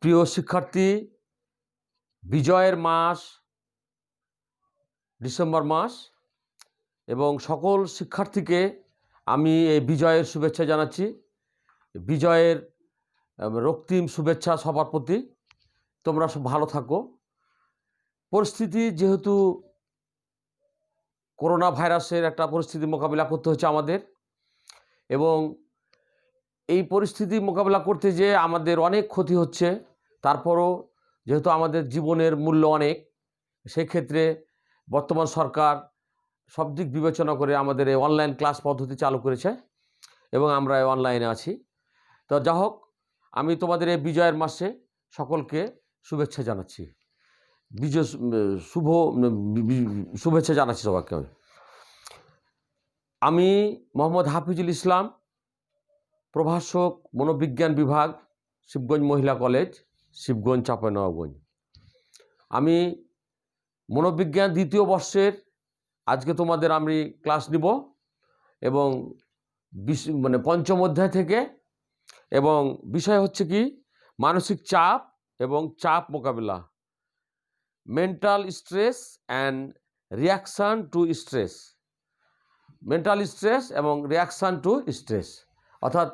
প্রিয় শিক্ষার্থী, বিজয়ের মাস ডিসেম্বর মাস এবং সকল শিক্ষার্থীকে আমি এই বিজয়ের শুভেচ্ছা জানাচ্ছি। বিজয়ের রক্তিম শুভেচ্ছা সবার প্রতি। তোমরা সব ভালো থাকো। পরিস্থিতি যেহেতু করোনা ভাইরাসের একটা পরিস্থিতি মোকাবিলা করতে হচ্ছে আমাদের, এবং এই পরিস্থিতি মোকাবিলা করতে যে আমাদের অনেক ক্ষতি হচ্ছে, তারপরও যেহেতু আমাদের জীবনের মূল্য অনেক, সেক্ষেত্রে বর্তমান সরকার সব দিক বিবেচনা করে আমাদের এই অনলাইন ক্লাস পদ্ধতি চালু করেছে এবং আমরা অনলাইনে আছি। তো যা হোক, আমি তোমাদের এই বিজয়ের মাসে সকলকে শুভেচ্ছা জানাচ্ছি, শুভেচ্ছা জানাচ্ছি সবাইকে। আমি মোহাম্মদ হাফিজুল ইসলাম, প্রভাষক, মনোবিজ্ঞান বিভাগ, শিবগঞ্জ মহিলা কলেজ, শিবগঞ্জ, চাঁপাইনবাবগঞ্জ। আমি মনোবিজ্ঞান দ্বিতীয় বর্ষের আজকে তোমাদের আমি ক্লাস নিব, এবং পঞ্চম অধ্যায় থেকে, এবং বিষয় হচ্ছে কি মানসিক চাপ এবং চাপ মোকাবিলা, mental stress and reaction two stress, mental stress এবং রিয়াকশান টু স্ট্রেস, অর্থাৎ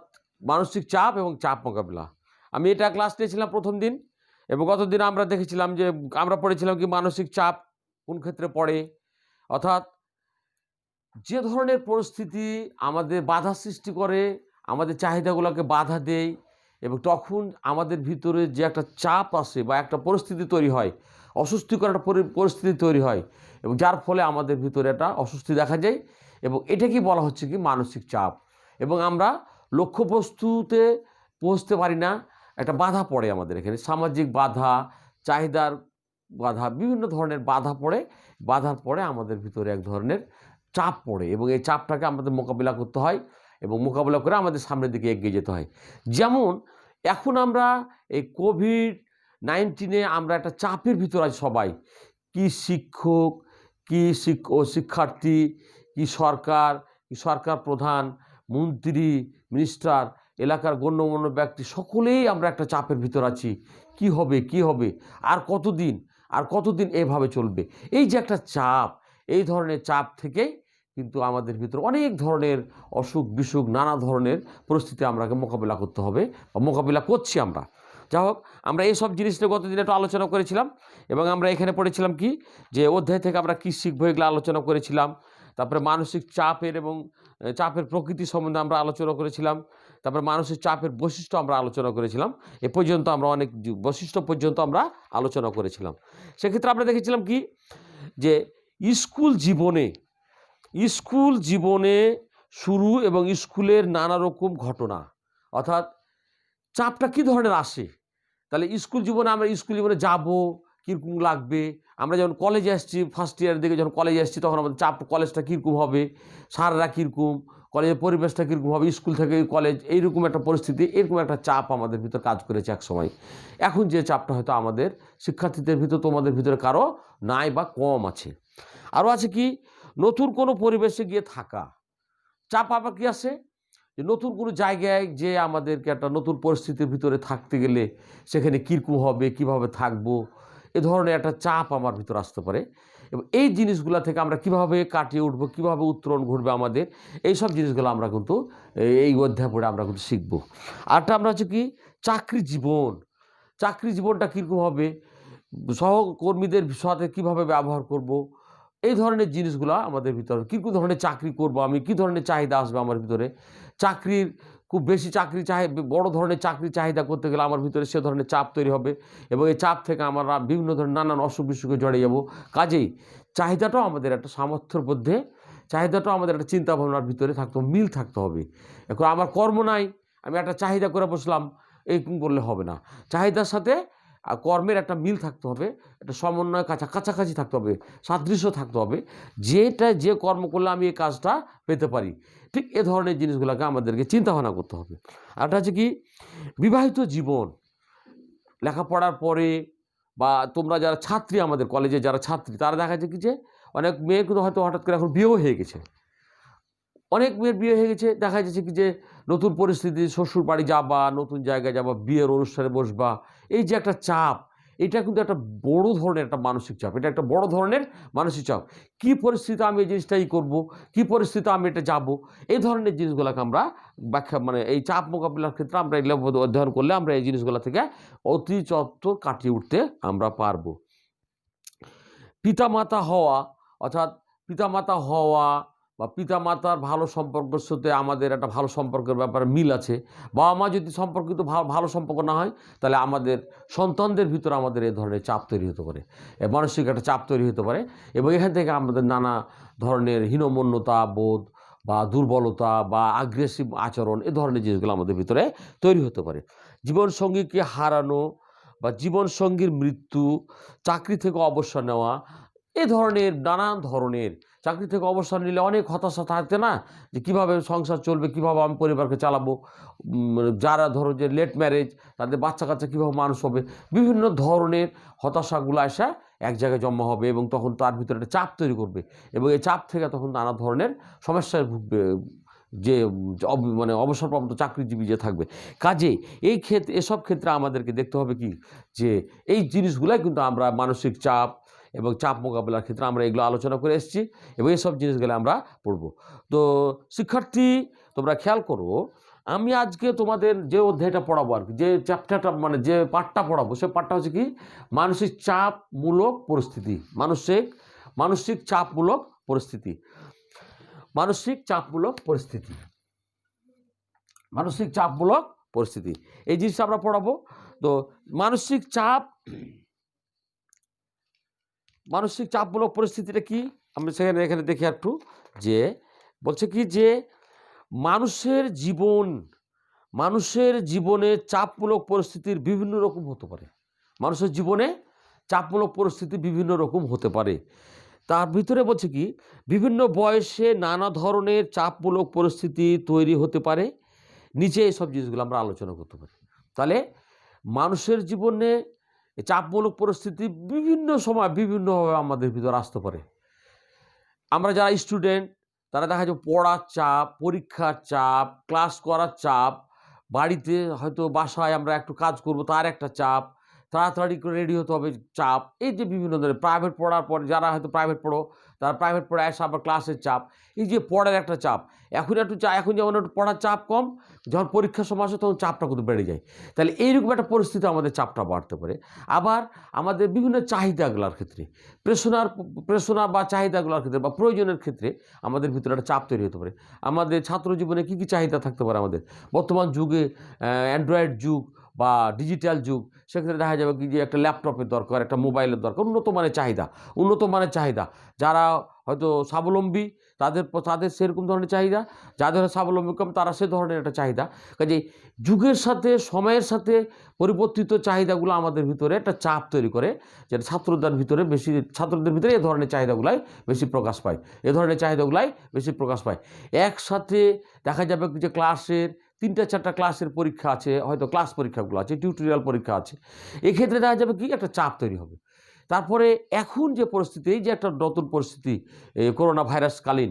মানসিক চাপ এবং চাপ মোকাবিলা। আমি এটা ক্লাস নিয়েছিলাম প্রথম দিন, এবং গতদিন আমরা দেখেছিলাম যে আমরা পড়েছিলাম কি মানসিক চাপ কোন ক্ষেত্রে পড়ে, অর্থাৎ যে ধরনের পরিস্থিতি আমাদের বাধা সৃষ্টি করে, আমাদের চাহিদাগুলোকে বাধা দেয়, এবং তখন আমাদের ভিতরে যে একটা চাপ আসে বা একটা পরিস্থিতি তৈরি হয়, অস্বস্তিকর একটা পরিস্থিতি তৈরি হয়, এবং যার ফলে আমাদের ভিতরে একটা অস্বস্তি দেখা যায়, এবং এটাকেই বলা হচ্ছে কি মানসিক চাপ। এবং আমরা লক্ষ্যবস্তুতে পৌঁছতে পারি না, একটা বাধা পড়ে আমাদের এখানে, সামাজিক বাধা, চাহিদার বাধা, বিভিন্ন ধরনের বাধা পড়ে, বাধার পরে আমাদের ভিতরে এক ধরনের চাপ পড়ে, এবং এই চাপটাকে আমাদের মোকাবিলা করতে হয়, এবং মোকাবিলা করে আমাদের সামনের দিকে এগিয়ে যেতে হয়। যেমন এখন আমরা এই কোভিড-19 আমরা একটা চাপের ভিতর আছি সবাই, কি শিক্ষক, কি শিক্ষার্থী, কি সরকার প্রধান, মন্ত্রী, মিনিস্টার, এলাকার গণ্যমান্য ব্যক্তি, সকলেই আমরা একটা চাপের ভিতর আছি। কি হবে আর কতদিন এভাবে চলবে, এই যে একটা চাপ, এই ধরনের চাপ থেকেই কিন্তু আমাদের ভিতরে অনেক ধরনের অসুখ বিসুখ, নানা ধরনের পরিস্থিতি আমরাকে মোকাবিলা করতে হবে বা মোকাবিলা করছি আমরা। যাই হোক, আমরা এইসব জিনিসটা গতদিন একটু আলোচনা করেছিলাম, এবং আমরা এখানে পড়েছিলাম কি যে অধ্যায় থেকে আমরা কী শিখবো এগুলো আলোচনা করেছিলাম। তারপরে মানসিক চাপের এবং চাপের প্রকৃতি সম্বন্ধে আমরা আলোচনা করেছিলাম। তারপরে মানসিক চাপের বৈশিষ্ট্য আমরা আলোচনা করেছিলাম। এ পর্যন্ত আমরা অনেক বৈশিষ্ট্য পর্যন্ত আমরা আলোচনা করেছিলাম। সেক্ষেত্রে আমরা দেখেছিলাম কি যে স্কুল জীবনে শুরু এবং স্কুলের নানা রকম ঘটনা, অর্থাৎ চাপটা কী ধরনের আসে। তাহলে স্কুল জীবনে যাবো, কীরকম লাগবে। আমরা যখন কলেজে আসছি, ফার্স্ট ইয়ার দিকে যখন কলেজে আসছি, তখন আমাদের চাপ, কলেজটা কীরকম হবে, স্যাররা কীরকম, কলেজের পরিবেশটা কীরকম হবে, স্কুল থেকে কলেজ, এইরকম একটা পরিস্থিতি, এরকম একটা চাপ আমাদের ভিতর কাজ করেছে এক সময়। এখন যে চাপটা হয়তো আমাদের শিক্ষার্থীদের ভিতর, তোমাদের ভিতরে কারো নাই বা কম আছে। আরও আছে কি নতুন কোনো পরিবেশে গিয়ে থাকা, চাপ আবার কী আসে যে নতুন কোনো জায়গায় যে আমাদেরকে একটা নতুন পরিস্থিতির ভিতরে থাকতে গেলে সেখানে কীরকম হবে, কীভাবে থাকবো, এ ধরনের একটা চাপ আমার ভিতরে আসতে পারে। এবং এই জিনিসগুলো থেকে আমরা কিভাবে কাটিয়ে উঠবো, কিভাবে উত্তরণ ঘটবে আমাদের, এই সব জিনিসগুলো আমরা কিন্তু এই অধ্যায় পড়ে আমরা কিন্তু শিখবো। আরটা আমরা হচ্ছে কি চাকরি জীবনটা কীরকম হবে, সহকর্মীদের সাথে কীভাবে ব্যবহার করব, এই ধরনের জিনিসগুলো আমাদের ভিতরে, কী ধরনের চাকরি করব আমি, কী ধরনের চাহিদা আসবে আমার ভিতরে, চাকরির খুব বেশি বড় ধরনের চাকরি চাহিদা করতে গেলে আমার ভিতরে সে ধরনের চাপ তৈরি হবে, এবং এই চাপ থেকে আমরা বিভিন্ন ধরনের নানান অসুখ বিসুখে জড়িয়ে যাব। কাজেই চাহিদাটাও আমাদের একটা সামর্থ্যের মধ্যে, চাহিদাটাও আমাদের একটা চিন্তাভাবনার ভিতরে মিল থাকতে হবে। এখন আমার কর্ম নাই, আমি একটা চাহিদা করে বসলাম, এইরকম করলে হবে না। চাহিদার সাথে কর্মের একটা মিল থাকতে হবে, একটা সমন্বয় কাছাকাছি থাকতে হবে, সাদৃশ্য থাকতে হবে, যে কর্ম করলে আমি এই কাজটা পেতে পারি। ঠিক এ ধরনের জিনিসগুলোকে আমাদেরকে চিন্তাভাবনা করতে হবে। আরটা হচ্ছে কি বিবাহিত জীবন, লেখাপড়ার পরে, বা তোমরা যারা ছাত্রী, আমাদের কলেজে যারা ছাত্রী, তারা দেখা যায় কি যে অনেক মেয়ে কিন্তু হয়তো হঠাৎ করে এখন বিয়েও হয়ে গেছে, অনেক মেয়ের বিয়ে হয়ে গেছে, দেখা যাচ্ছে কি যে নতুন পরিস্থিতি, শ্বশুর বাড়ি যাবা, নতুন জায়গায় যাবা, বিয়ের অনুষ্ঠানে বসবা, এই যে একটা চাপ, এটা কিন্তু একটা বড় ধরনের একটা মানসিক চাপ। এটা একটা বড় ধরনের মানসিক চাপ। কী পরিস্থিতিতে আমি এই জিনিসটাই করবো, কী পরিস্থিতিতে আমি এটা যাব, এই ধরনের জিনিসগুলোকে আমরা ব্যাখ্যা মানে এই চাপ মোকাবিলার ক্ষেত্রে আমরা এগুলো অধ্যয়ন করলে আমরা এই জিনিসগুলো থেকে অতি চত্বর কাটিয়ে উঠতে আমরা পারবো। পিতামাতা হওয়া, অর্থাৎ পিতামাতা হওয়া বা পিতামাতার ভালো সম্পর্কের সাথে আমাদের একটা ভালো সম্পর্কের ব্যাপারে মিল আছে। বাবা মা যদি সম্পর্কিত ভালো সম্পর্ক না হয়, তাহলে আমাদের সন্তানদের ভিতরে আমাদের এই ধরনের চাপ তৈরি হতে পারে, মানসিক একটা চাপ তৈরি হতে পারে, এবং এখান থেকে আমাদের নানা ধরনের হীনমন্যতা বোধ বা দুর্বলতা বা আগ্রেসিভ আচরণ, এ ধরনের জিনিসগুলো আমাদের ভিতরে তৈরি হতে পারে। জীবনসঙ্গীকে হারানো বা জীবনসঙ্গীর মৃত্যু, চাকরি থেকে অবসর নেওয়া, এ ধরনের নানান ধরনের, চাকরি থেকে অবসর নিলে অনেক হতাশা থাকতে না, যে কীভাবে সংসার চলবে, কীভাবে আমি পরিবারকে চালাবো, যারা ধরো যে লেট ম্যারেজ, তাদের বাচ্চা কাচ্চা কীভাবে মানুষ হবে, বিভিন্ন ধরনের হতাশাগুলো আসা এক জায়গায় জমা হবে এবং তখন তার ভিতরে একটা চাপ তৈরি করবে এবং এই চাপ থেকে তখন নানা ধরনের সমস্যায় ভুগবে যে মানে অবসরপ্রাপ্ত চাকরিজীবী যে থাকবে। কাজে এই ক্ষেত্রে, এসব ক্ষেত্রে আমাদেরকে দেখতে হবে কি যে এই জিনিসগুলাই কিন্তু আমরা মানসিক চাপ এবং চাপ মোকাবিলার ক্ষেত্রে আমরা এগুলো আলোচনা করে এসেছি এবং এইসব জিনিসগুলো আমরা পড়ব। তো শিক্ষার্থী, তোমরা খেয়াল করো, আমি আজকে তোমাদের যে অধ্যায়টা পড়াবো আর কি, যে চ্যাপ্টারটা মানে যে পাঠটা পড়াবো, সে পাঠটা হচ্ছে কি মানসিক চাপমূলক পরিস্থিতি। মানসিক চাপমূলক পরিস্থিতি। মানসিক চাপমূলক পরিস্থিতি। মানসিক চাপমূলক পরিস্থিতি, এই জিনিসটা আমরা পড়াবো। তো মানসিক চাপমূলক পরিস্থিতিটা কি আমরা এখানে দেখি একটু, যে বলছে কি যে মানুষের জীবনে চাপমূলক পরিস্থিতির বিভিন্ন রকম হতে পারে। মানুষের জীবনে চাপমূলক পরিস্থিতি বিভিন্ন রকম হতে পারে। তার ভিতরে বলছে কি বিভিন্ন বয়সে নানা ধরনের চাপমূলক পরিস্থিতি তৈরি হতে পারে। নিচে এইসব জিনিসগুলো আমরা আলোচনা করতে পারি। তাহলে মানুষের জীবনে চাপমূলক পরিস্থিতি বিভিন্ন সময় বিভিন্নভাবে আমাদের ভিতরে আসতে পারে। আমরা যারা স্টুডেন্ট, তারা দেখা যায় পড়ার চাপ, পরীক্ষার চাপ, ক্লাস করার চাপ, বাড়িতে হয়তো বাসায় আমরা একটু কাজ করব তার একটা চাপ, তাড়াতাড়ি করে রেডি হতে হবে চাপ, এই যে বিভিন্ন ধরনের প্রাইভেট পড়ার পর যারা হয়তো প্রাইভেট পড়ো, তারা প্রাইভেট পড়ে আসে আবার ক্লাসের চাপ, এই যে পড়ার একটা চাপ। এখন যেমন একটু পড়ার চাপ কম, যখন পরীক্ষার সময় আসে তখন চাপটা কিন্তু বেড়ে যায়। তাহলে এইরকম একটা পরিস্থিতি আমাদের চাপটা বাড়তে পারে। আবার আমাদের বিভিন্ন চাহিদাগুলোর ক্ষেত্রে, প্রেষণা বা চাহিদাগুলোর ক্ষেত্রে বা প্রয়োজনের ক্ষেত্রে আমাদের ভিতরে একটা চাপ তৈরি হতে পারে। আমাদের ছাত্র জীবনে কী কী চাহিদা থাকতে পারে আমাদের, বর্তমান যুগে অ্যান্ড্রয়েড যুগ বা ডিজিটাল যুগ, সেক্ষেত্রে দেখা যাবে কি যে একটা ল্যাপটপের দরকার, একটা মোবাইলের দরকার, উন্নত মানের চাহিদা। যারা হয়তো স্বাবলম্বী, তাদের সেরকম ধরনের চাহিদা, যাদের স্বাবলম্বী কম, তারা সে ধরনের একটা চাহিদা। কাজে যুগের সাথে, সময়ের সাথে পরিবর্তিত চাহিদাগুলো আমাদের ভিতরে একটা চাপ তৈরি করে, যেটা ছাত্রদের ভিতরে এ ধরনের চাহিদাগুলাই বেশি প্রকাশ পায়। একসাথে দেখা যাবে যে ক্লাসের 3-4টা ক্লাসের পরীক্ষা আছে, হয়তো ক্লাস পরীক্ষাগুলো আছে, টিউটোরিয়াল পরীক্ষা আছে, এক্ষেত্রে দেখা যাবে কি একটা চাপ তৈরি হবে। তারপরে এখন যে পরিস্থিতি, এই যে একটা নতুন পরিস্থিতি করোনা ভাইরাসকালীন,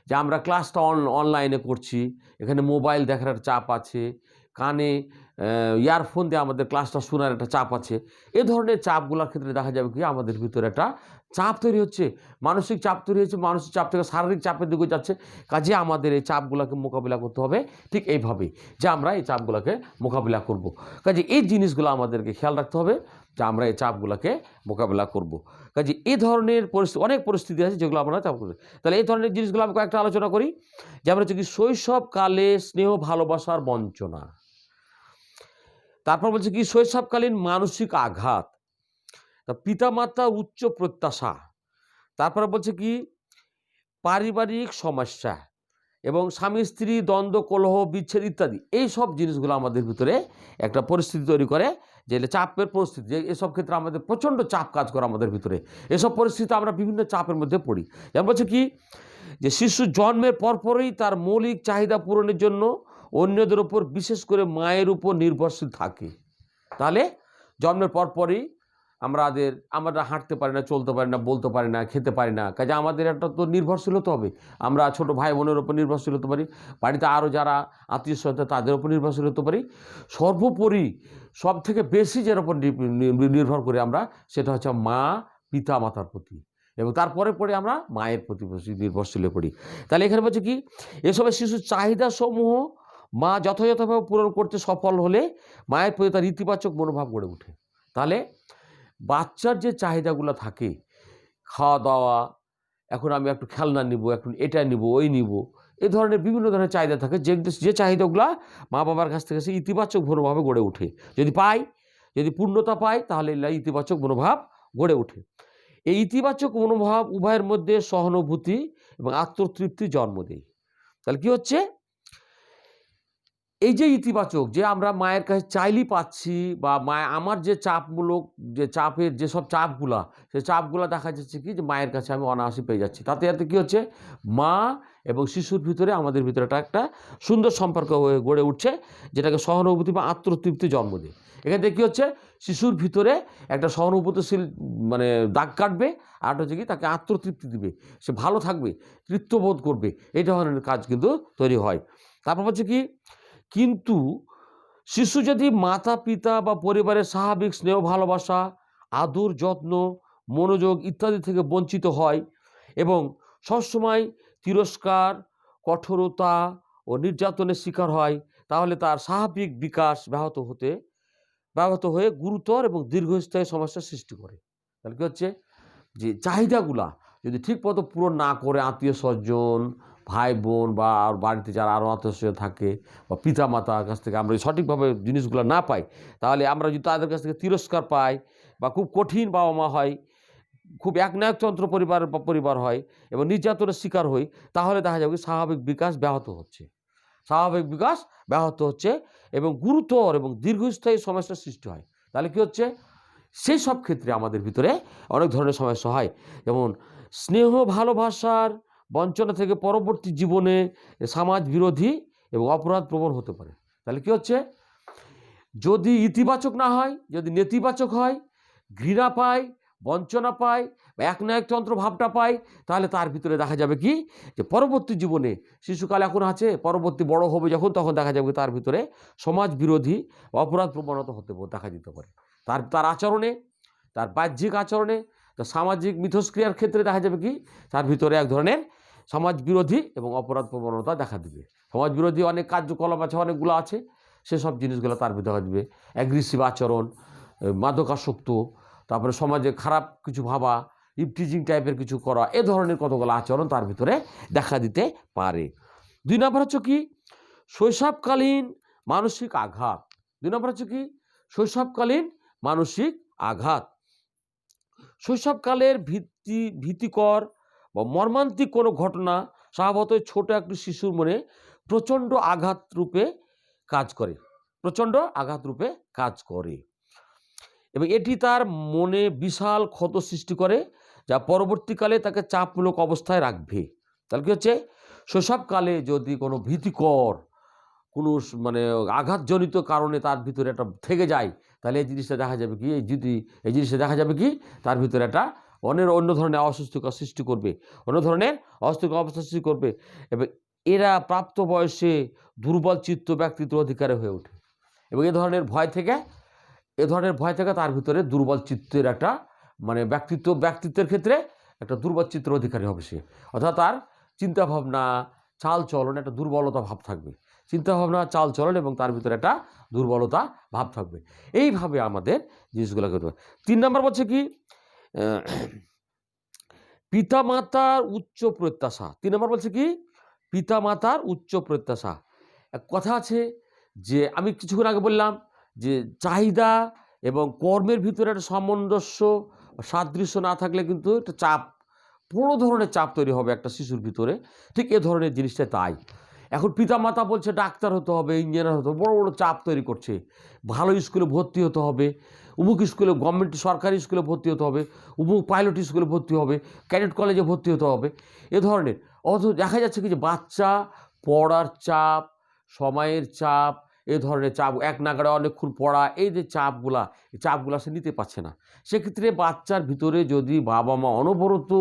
যে আমরা ক্লাসটা অনলাইনে করছি, এখানে মোবাইল দেখার একটা চাপ আছে, কানে ইয়ারফোন দিয়ে আমাদের ক্লাসটা শোনার একটা চাপ আছে। এ ধরনের চাপগুলোর ক্ষেত্রে দেখা যাবে কি আমাদের ভিতরে একটা চাপ তৈরি হচ্ছে, মানসিক চাপ তৈরি হচ্ছে, মানসিক চাপ থেকে শারীরিক চাপের দিকে যাচ্ছে। কাজে আমাদের এই চাপগুলোকে মোকাবিলা করতে হবে ঠিক এইভাবেই, যে আমরা এই চাপগুলোকে মোকাবিলা করব। কাজে এই জিনিসগুলো আমাদেরকে খেয়াল রাখতে হবে যে আমরা এই চাপগুলোকে মোকাবিলা করব। কাজে এই ধরনের অনেক পরিস্থিতি আছে যেগুলো আমরা চাপ করছি। তাহলে এই ধরনের জিনিসগুলো আমি কয়েকটা আলোচনা করি। যেমন হচ্ছে কি শৈশবকালে স্নেহ ভালোবাসার বঞ্চনা, তারপর বলছে কি শৈশবকালীন মানসিক আঘাত, পিতামাতা উচ্চ প্রত্যাশা, তারপরে বলছে কি পারিবারিক সমস্যা এবং স্বামী স্ত্রী দ্বন্দ্ব, কলহ, বিচ্ছেদ ইত্যাদি। এই সব জিনিসগুলো আমাদের ভিতরে একটা পরিস্থিতি তৈরি করে, যে চাপের পরিস্থিতি, যে এসব ক্ষেত্রে আমাদের প্রচণ্ড চাপ কাজ করে আমাদের ভিতরে। এসব পরিস্থিতি আমরা বিভিন্ন চাপের মধ্যে পড়ি। যেমন বলছে কি যে শিশু জন্মের পরপরই তার মৌলিক চাহিদা পূরণের জন্য অন্যদের উপর, বিশেষ করে মায়ের উপর নির্ভরশীল থাকে। তাহলে জন্মের পরপরই আমরা হাঁটতে পারি না, চলতে পারি না, বলতে পারি না, খেতে পারি না, কাজে আমাদের একটা তো নির্ভরশীল হতে হবে। আমরা ছোটো ভাই বোনের ওপর নির্ভরশীল হতে পারি, বাড়িতে আরও যারা আত্মীয় স্বজন তাদের ওপর নির্ভরশীল হতে পারি। সর্বোপরি সব থেকে বেশি যার ওপর নির্ভর করি আমরা, সেটা হচ্ছে মা পিতা মাতার প্রতি, এবং তারপরে পরে আমরা মায়ের প্রতি নির্ভরশীল পড়ি। তাহলে এখানে বলছে কি, এসবের শিশুর চাহিদাসমূহ মা যথাযথভাবে পূরণ করতে সফল হলে মায়ের প্রতি তার ইতিবাচক মনোভাব গড়ে ওঠে। তাহলে বাচ্চার যে চাহিদাগুলো থাকে, খাওয়া দাওয়া, এখন আমি একটু খেলনা নিব, একটু এটা নিব, ওই নিব, এই ধরনের বিভিন্ন ধরনের চাহিদা থাকে, যে চাহিদাগুলো মা বাবার কাছ থেকে সে ইতিবাচক মনোভাবে গড়ে ওঠে। যদি পূর্ণতা পায় তাহলে ইতিবাচক মনোভাব গড়ে ওঠে। এই ইতিবাচক মনোভাব উভয়ের মধ্যে সহানুভূতি এবং আত্মতৃপ্তি জন্ম দেয়। তাহলে কি হচ্ছে, এই যে ইতিবাচক, যে আমরা মায়ের কাছে চাইলেই পাচ্ছি, বা আমার যে চাপমূলক, যে চাপের যেসব চাপগুলা, সেই চাপগুলো দেখা যাচ্ছে কি যে মায়ের কাছে আমি অনায়াসে পেয়ে যাচ্ছি। তাতে কী হচ্ছে, মা এবং শিশুর ভিতরে আমাদের ভিতরে একটা সুন্দর সম্পর্ক গড়ে উঠছে, যেটাকে সহানুভূতি বা আত্মতৃপ্তি জন্ম দেয়। এখান থেকে কী হচ্ছে, শিশুর ভিতরে একটা সহানুভূতিশীল দাগ কাটবে, আর হচ্ছে কি তাকে আত্মতৃপ্তি দিবে, সে ভালো থাকবে, তৃপ্তবোধ করবে, এই ধরনের কাজ কিন্তু তৈরি হয়। তারপর হচ্ছে কি, কিন্তু শিশু যদি মাতা পিতা বা পরিবারের স্বাভাবিক স্নেহ ভালোবাসা, আদর যত্ন, মনোযোগ ইত্যাদি থেকে বঞ্চিত হয় এবং সবসময় তিরস্কার, কঠোরতা ও নির্যাতনের শিকার হয়, তাহলে তার স্বাভাবিক বিকাশ ব্যাহত হয়ে গুরুতর এবং দীর্ঘস্থায়ী সমস্যার সৃষ্টি করে। তাহলে কী হচ্ছে, যে চাহিদাগুলা যদি ঠিকমতো পূরণ না করে আত্মীয় স্বজন, ভাই বোন বা বাড়িতে যারা আরও আত্মীয় স্বজন থাকে বা পিতা মাতার কাছ থেকে আমরা সঠিকভাবে জিনিসগুলো না পাই, তাহলে আমরা যদি তাদের কাছ থেকে তিরস্কার পাই, বা খুব কঠিন বাবা মা হয়, খুব একনায়কতন্ত্র পরিবার হয় এবং নির্যাতনের শিকার হই, তাহলে দেখা যাবে স্বাভাবিক বিকাশ ব্যাহত হচ্ছে এবং গুরুতর এবং দীর্ঘস্থায়ী সমস্যার সৃষ্টি হয়। তাহলে কি হচ্ছে, সেই সব ক্ষেত্রে আমাদের ভিতরে অনেক ধরনের সমস্যা হয়, যেমন স্নেহ ভালোবাসার বঞ্চনা থেকে পরবর্তী জীবনে সমাজ বিরোধী এবং অপরাধ প্রবণ হতে পারে। তাহলে কি হচ্ছে, যদি ইতিবাচক না হয়, যদি নেতিবাচক হয়, ঘৃণা পায়, বঞ্চনা পায় বা একনায়কতন্ত্র ভাবটা পায়, তাহলে তার ভিতরে দেখা যাবে কি যে পরবর্তী জীবনে, শিশুকাল এখন আছে, পরবর্তী বড় হবে যখন, তখন দেখা যাবে তার ভিতরে সমাজ বিরোধী অপরাধ প্রবণতা দেখা দিতে পারে। তার আচরণে, তার বাহ্যিক আচরণে, তার সামাজিক মিথস্ক্রিয়ার ক্ষেত্রে দেখা যাবে কি তার ভিতরে এক ধরনের সমাজ বিরোধী এবং অপরাধ প্রবণতা দেখা দিবে। সমাজ বিরোধী অনেক কার্যকলাপ আছে, অনেকগুলো আছে, সেসব জিনিসগুলো তার ভিতরে দেখা দিবে। অ্যাগ্রেসিভ আচরণ, মাদকাসক্ত, তারপরে সমাজে খারাপ কিছু ভাবা, ইপটিজিং টাইপের কিছু করা, এ ধরনের কতগুলো আচরণ তার ভিতরে দেখা দিতে পারে। 2 নম্বর হচ্ছে কি, শৈশবকালীন মানসিক আঘাত। 2 নম্বর হচ্ছে কি, শৈশবকালীন মানসিক আঘাত। শৈশবকালের ভীতিকর বা মর্মান্তিক কোনো ঘটনা স্বভাবতই ছোট একটি শিশুর মনে প্রচণ্ড আঘাত রূপে কাজ করে এবং এটি তার মনে বিশাল ক্ষত সৃষ্টি করে, যা পরবর্তীকালে তাকে চাপমূলক অবস্থায় রাখবে। তাহলে কী হচ্ছে, শৈশবকালে যদি কোনো ভীতিকর কোনো আঘাতজনিত কারণে তার ভিতরে একটা থেকে যায়, তাহলে এই জিনিসটা দেখা যাবে কি তার ভিতরে একটা অন্য ধরনের অস্বস্তিকর সৃষ্টি করবে, অবস্থা সৃষ্টি করবে এবং এরা প্রাপ্ত বয়সে দুর্বল চিত্ত ব্যক্তিত্ব অধিকারী হয়ে ওঠে এবং এ ধরনের ভয় থেকে তার ভিতরে দুর্বল চিত্তের একটা ব্যক্তিত্বের ক্ষেত্রে একটা দুর্বল চিত্তের অধিকারী হবে সে, অর্থাৎ তার চিন্তাভাবনা, চাল চলন একটা দুর্বলতা ভাব থাকবে, চিন্তাভাবনা, চাল চলন এবং তার ভিতরে একটা দুর্বলতা ভাব থাকবে। এইভাবে আমাদের জিনিসগুলো করতে হবে। 3 নম্বর বলছে কি, পিতামাতার উচ্চ প্রত্যাশা। 3 নম্বর বলছে কি, পিতামাতার উচ্চ প্রত্যাশা। এক কথা আছে যে আমি কিছুক্ষণ আগে বললাম যে চাহিদা এবং কর্মের ভিতরে একটা সামঞ্জস্য, সাদৃশ্য না থাকলে কিন্তু একটা বড় ধরনের চাপ তৈরি হবে একটা শিশুর ভিতরে। ঠিক এ ধরনের জিনিসটা তাই। এখন পিতামাতা বলছে ডাক্তার হতে হবে, ইঞ্জিনিয়ার হতে হবে, বড় বড় চাপ তৈরি করছে, ভালো স্কুলে ভর্তি হতে হবে, অমুক স্কুলে, গভর্নমেন্ট সরকারি স্কুলে ভর্তি হতে হবে, অমুক পাইলট স্কুলে ভর্তি হবে, ক্যাডেট কলেজে ভর্তি হতে হবে, এ ধরনের। অথচ দেখা যাচ্ছে কি যে বাচ্চা পড়ার চাপ, সময়ের চাপ, এই ধরনের চাপ, এক নাগাড়ে অনেকক্ষণ পড়া, এই যে চাপগুলা সে নিতে পারছে না। সেক্ষেত্রে বাচ্চার ভিতরে যদি বাবা মা অনবরত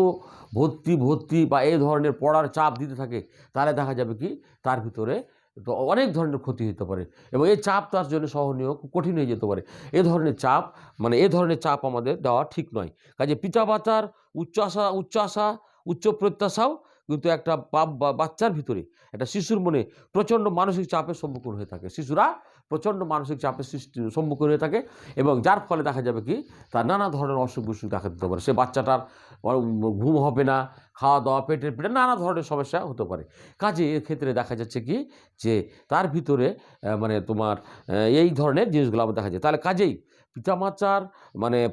ভর্তি বা এই ধরনের পড়ার চাপ দিতে থাকে, তাহলে দেখা যাবে কি তার ভিতরে তো অনেক ধরনের ক্ষতি হতে পারে এবং এই চাপ তার জন্য সহনীয় খুব কঠিন হয়ে যেতে পারে। এই ধরনের চাপ আমাদের দেওয়া ঠিক নয়। কাজে পিতামাতার উচ্চ আশা উচ্চ প্রত্যাশাও কিন্তু একটা বাচ্চার ভিতরে, একটা শিশুর মনে প্রচণ্ড মানসিক চাপের সম্মুখীন হয়ে থাকে। শিশুরা প্রচণ্ড মানসিক চাপের সম্মুখীন হয়ে থাকে এবং যার ফলে দেখা যাবে কি তার নানা ধরনের অসুখ বিসুখ দেখা দিতে পারে। সে বাচ্চাটার ঘুম হবে না, খাওয়া দাওয়া, পেটের নানা ধরনের সমস্যা হতে পারে। কাজে এর ক্ষেত্রে দেখা যাচ্ছে কি যে তার ভিতরে তোমার এই ধরনের জিনিসগুলো আমার দেখা যায়। তাহলে কাজেই পিতামাতার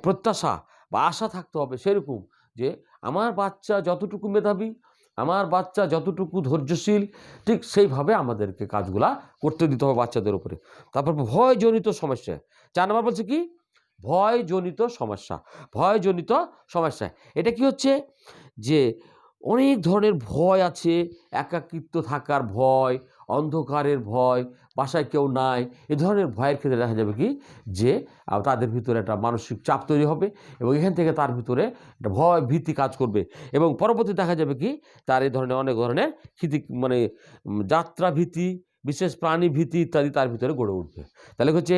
প্রত্যাশা বা আশা থাকতে হবে সেরকম যে আমার বাচ্চা যতটুকু মেধাবী, আমার বাচ্চা যতটুকু ধৈর্যশীল, ঠিক সেইভাবে আমাদেরকে কাজগুলা করতে দিতে হবে বাচ্চাদের উপরে। তারপর ভয়জনিত সমস্যা, 4 নম্বর বলছে কি ভয়জনিত সমস্যা। এটা কি হচ্ছে যে অনেক ধরনের ভয় আছে, একাকিত্ব থাকার ভয়, অন্ধকারের ভয়, বাসায় কেউ নাই, এ ধরনের ভয়ের ক্ষেত্রে দেখা যাবে কি যে তাদের ভিতরে একটা মানসিক চাপ তৈরি হবে এবং এখান থেকে তার ভিতরে একটা ভয় ভীতি কাজ করবে এবং পরবর্তী দেখা যাবে কি তার এই ধরনের অনেক ধরনের যাত্রা ভীতি, বিশেষ প্রাণী ভীতি ইত্যাদি তার ভিতরে গড়ে উঠবে। তাহলে হচ্ছে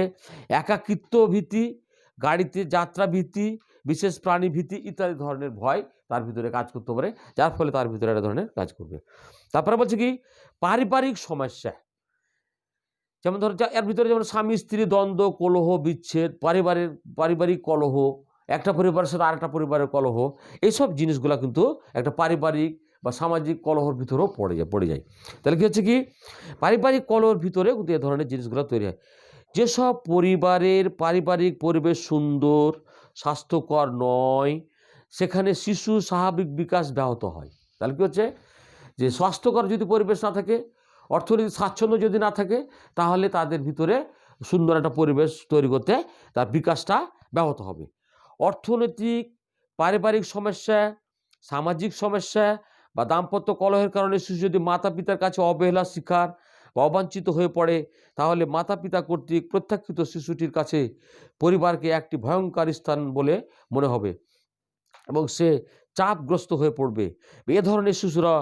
একাকিত্ব ভীতি, গাড়িতে যাত্রা ভীতি, বিশেষ প্রাণী ভীতি ইত্যাদি ধরনের ভয় তার ভিতরে কাজ করতে পারে, যার ফলে তার ভিতরে একটা ধরনের কাজ করবে। তারপরে বলছে কি পারিবারিক সমস্যা, যেমন ধরো এর ভিতরে যেমন স্বামী স্ত্রী দ্বন্দ্ব, কলহ, বিচ্ছেদ, পারিবারিক কলহ, একটা পরিবারের সাথে আরেকটা পরিবারের কলহ, এইসব জিনিসগুলো কিন্তু একটা পারিবারিক বা সামাজিক কলহর ভিতরেও পড়ে যায়। তাহলে কি হচ্ছে কি পারিবারিক কলহর ভিতরে কিন্তু এ ধরনের জিনিসগুলো তৈরি হয়। যেসব পরিবারের পারিবারিক পরিবেশ সুন্দর, স্বাস্থ্যকর নয়, সেখানে শিশু স্বাভাবিক বিকাশ ব্যাহত হয়। তাহলে কি হচ্ছে যে স্বাস্থ্যকর যদি পরিবেশ না থাকে, অর্থনৈতিক স্বাচ্ছন্দ্য যদি না থাকে, তাহলে তাদের ভিতরে সুন্দর একটা পরিবেশ তৈরি করতে তার বিকাশটা ব্যাহত হবে। অর্থনৈতিক, পারিবারিক সমস্যা, সামাজিক সমস্যা বা দাম্পত্য কলহের কারণে শিশু যদি মাতা পিতার কাছে অবহেলার শিকার বা অবাঞ্ছিত হয়ে পড়ে, তাহলে মাতা পিতা কর্তৃক প্রত্যাখ্যিত শিশুটির কাছে পরিবারকে একটি ভয়ঙ্কর স্থান বলে মনে হবে এবং সে চাপগ্রস্ত হয়ে পড়বে। এ ধরনের শিশুরা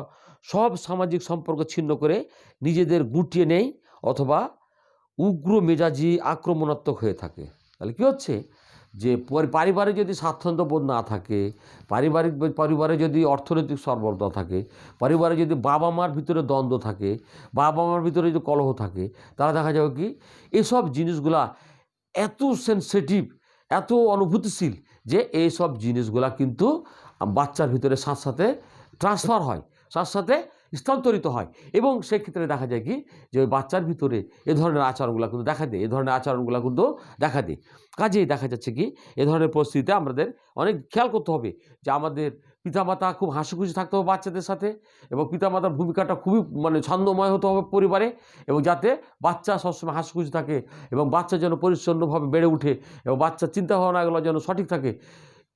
সব সামাজিক সম্পর্ক ছিন্ন করে নিজেদের গুটিয়ে নেয় অথবা উগ্র মেজাজি আক্রমণাত্মক হয়ে থাকে। তাহলে কী হচ্ছে যে পরিবারে যদি স্বাচ্ছন্দ্যবোধ না থাকে, পরিবারে যদি অর্থনৈতিক সর্বলতা থাকে, পরিবারে যদি বাবা মার ভিতরে দ্বন্দ্ব থাকে, বাবা মার ভিতরে যদি কলহ থাকে, তাহলে দেখা যাবে কি এসব জিনিসগুলা এত সেনসিটিভ, এত অনুভূতিশীল যে এইসব জিনিসগুলা কিন্তু বাচ্চার ভিতরে সাথে সাথে ট্রান্সফার হয়, সাথে সাথে স্থানান্তরিত হয় এবং সেক্ষেত্রে দেখা যায় কি যে ওই বাচ্চার ভিতরে এ ধরনের আচরণগুলো কিন্তু দেখা দেয়। কাজেই দেখা যাচ্ছে কি এ ধরনের পরিস্থিতিতে আমাদের অনেক খেয়াল করতে হবে যে আমাদের পিতামাতা খুব হাসিখুশি থাকতে হবে বাচ্চাদের সাথে এবং পিতামাতার ভূমিকাটা খুবই ছন্দময় হতে হবে পরিবারে, এবং যাতে বাচ্চা সবসময় হাসিখুশি থাকে এবং বাচ্চা যেন পরিচ্ছন্নভাবে বেড়ে উঠে এবং বাচ্চার চিন্তাভাবনাগুলো যেন সঠিক থাকে।